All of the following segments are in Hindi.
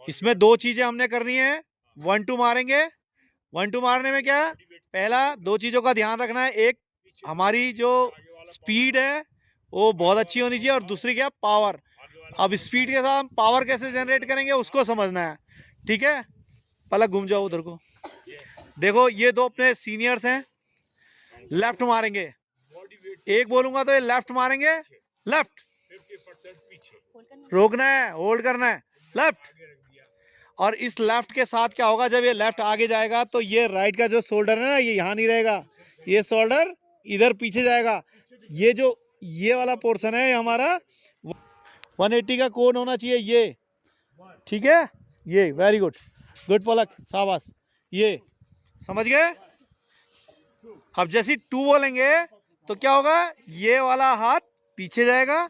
इसमें दो चीजें हमने करनी है। 1-2 मारेंगे। 1-2 मारने में क्या, पहला दो चीजों का ध्यान रखना है। एक, हमारी जो स्पीड है वो बहुत अच्छी होनी चाहिए, और दूसरी क्या, पावर। अब स्पीड के साथ पावर कैसे जनरेट करेंगे उसको समझना है, ठीक है। पलक घूम जाओ उधर को। देखो ये दो अपने सीनियर्स हैं, लेफ्ट मारेंगे। एक बोलूंगा तो ये लेफ्ट मारेंगे, लेफ्ट रोकना है, होल्ड करना है, लेफ्ट। और इस लेफ्ट के साथ क्या होगा, जब ये लेफ्ट आगे जाएगा तो ये राइट का जो शोल्डर है ना, ये यहाँ नहीं रहेगा, ये शोल्डर इधर पीछे जाएगा। ये जो ये वाला पोर्शन है हमारा 180 का कोण होना चाहिए, ये, ठीक है। ये वेरी गुड, गुड पलक, शाबाश। ये समझ गए। अब जैसे 2 बोलेंगे तो क्या होगा, ये वाला हाथ पीछे जाएगा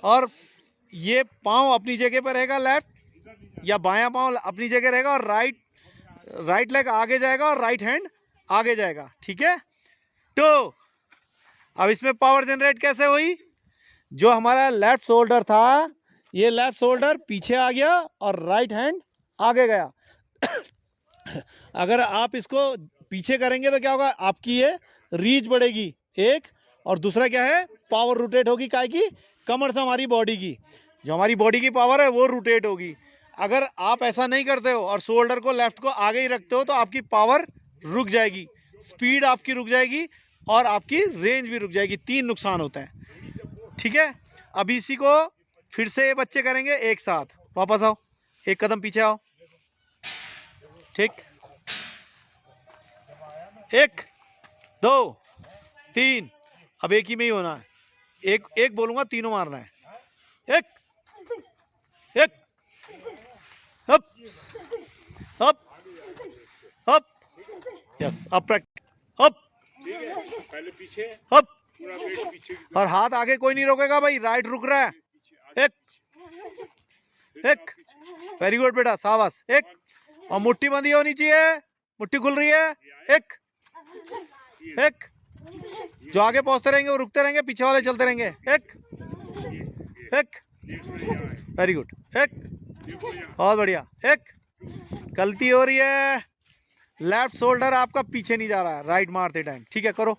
और ये पाँव अपनी जगह पर रहेगा, लेफ्ट या बायां पाँव अपनी जगह रहेगा, और राइट लेग आगे जाएगा और राइट हैंड आगे जाएगा, ठीक है। तो अब इसमें पावर जनरेट कैसे हुई, जो हमारा लेफ्ट शोल्डर था, ये लेफ्ट शोल्डर पीछे आ गया और राइट हैंड आगे गया। अगर आप इसको पीछे करेंगे तो क्या होगा, आपकी ये रीच बढ़ेगी एक, और दूसरा क्या है, पावर रोटेट होगी, काय की, कमर से हमारी बॉडी की, जो हमारी बॉडी की पावर है वो रोटेट होगी। अगर आप ऐसा नहीं करते हो और शोल्डर को लेफ्ट को आगे ही रखते हो तो आपकी पावर रुक जाएगी, स्पीड आपकी रुक जाएगी, और आपकी रेंज भी रुक जाएगी। 3 नुकसान होते हैं, ठीक है। अभी इसी को फिर से ये बच्चे करेंगे एक साथ। वापस आओ, एक कदम पीछे आओ, ठीक। 1 2 3, अब एक ही में ही होना है। एक एक बोलूंगा, तीनों मारना है। 1 1 up up up, yes, up up, पहले पीछे, अप, पूरा वेट पीछे की और हाथ आगे कोई नहीं रोकेगा भाई, राइट रुक रहा है। 1 1, वेरी गुड बेटा, शाबाश। 1, और मुट्ठी बंदी होनी चाहिए, मुट्ठी खुल रही है। 1 1, जो आगे पहुंचते रहेंगे वो रुकते रहेंगे, पीछे वाले चलते रहेंगे। 1 1, वेरी गुड। 1, बहुत बढ़िया। 1, गलती हो रही है, लेफ्ट शोल्डर आपका पीछे नहीं जा रहा है राइट मारते टाइम, ठीक है। करो,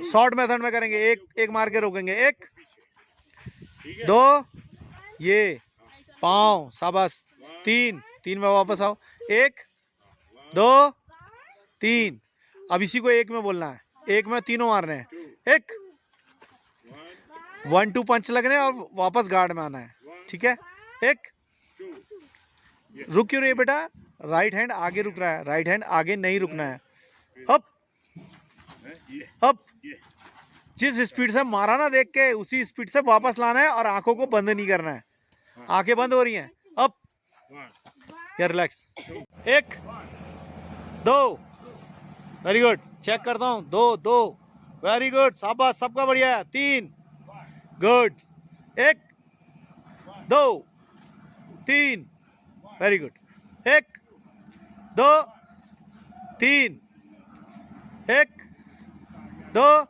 शॉर्ट मेथड में करेंगे। एक मार के रोकेंगे। 1 2, ये पाँव, शाबाश। 3 में वापस आओ। 1 2 3, अब इसी को एक में बोलना है, एक में तीनों मारने हैं। 1 1-2 पंच लगने और वापस गार्ड में आना है, ठीक है। 1, रुक क्यों रही है बेटा, राइट हैंड आगे रुक रहा है, राइट हैंड आगे नहीं रुकना है। अप अप, जिस स्पीड से मारा ना देख के, उसी स्पीड से वापस लाना है, और आंखों को बंद नहीं करना है। आंखें बंद हो रही हैं, अप, या रिलैक्स। 1 2, very good. चेक करता हूँ, 2 2, वेरी गुड, शाबाश, सबका बढ़िया है। 3, गुड। 1 2 3, very good. 1 2 3, 1 2,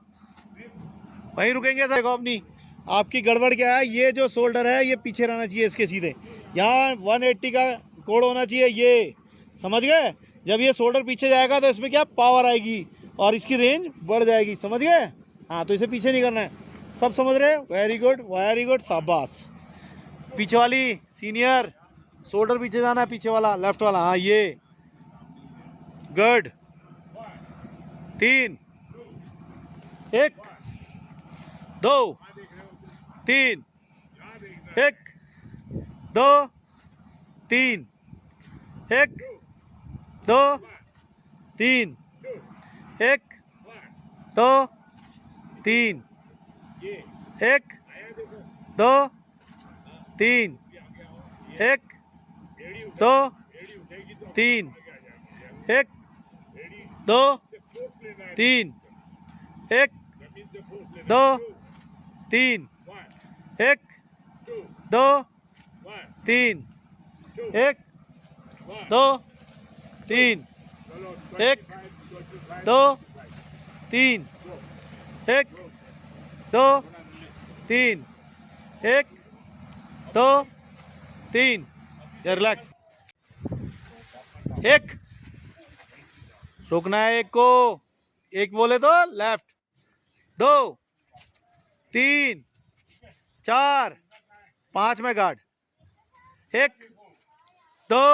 वहीं रुकेंगे। देखो अपनी, आपकी गड़बड़ क्या है, ये जो शोल्डर है ये पीछे रहना चाहिए इसके सीधे, यहाँ 180 का कोण होना चाहिए, ये समझ गए। जब ये शोल्डर पीछे जाएगा तो इसमें क्या, पावर आएगी और इसकी रेंज बढ़ जाएगी, समझ गए। हाँ, तो इसे पीछे नहीं करना है, सब समझ रहे हैं, वेरी गुड, शाबाश। पीछे वाली सीनियर, शोल्डर पीछे जाना है, पीछे वाला लेफ्ट वाला, हाँ ये, गुड। 3 1 2 3, 1 2 3, 1 2 3, 1 2 3, 1 2 3, 1 2 3, 1 2 3, 1 2 3, 1 2 3, 1 2 3, 1 2 3, 1 2 3, 1 2 3, या रिलैक्स। एक रुकना है, एक को एक बोले तो लेफ्ट, 2 3 4 5 में गार्ड, 1 2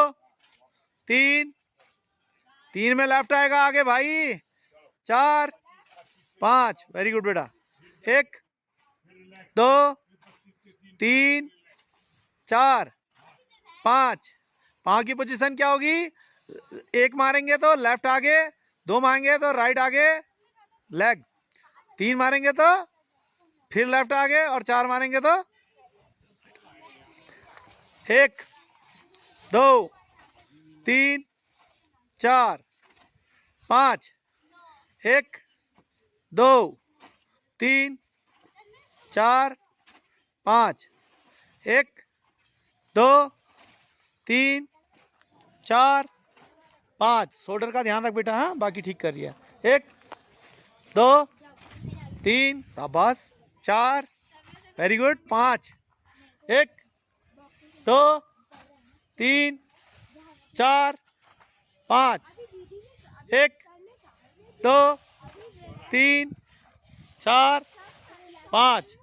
3 3 में लेफ्ट आएगा आगे भाई, 4 5, वेरी गुड बेटा, 1 2 3 4 5, पाँव की पोजीशन क्या होगी, एक मारेंगे तो लेफ्ट आगे, 2 मारेंगे तो राइट आगे लेग, 3 मारेंगे तो फिर लेफ्ट आगे, और 4 मारेंगे तो 1 2 3 4 5, 1 2 3 4 5, 1 2 3 4 5, शोल्डर का ध्यान रख बेटा, हाँ बाकी ठीक कर रही है, 1 2 3 शाबाश, 4 वेरी गुड, 5 1 2 3 4 5, 1 2 3 4 5,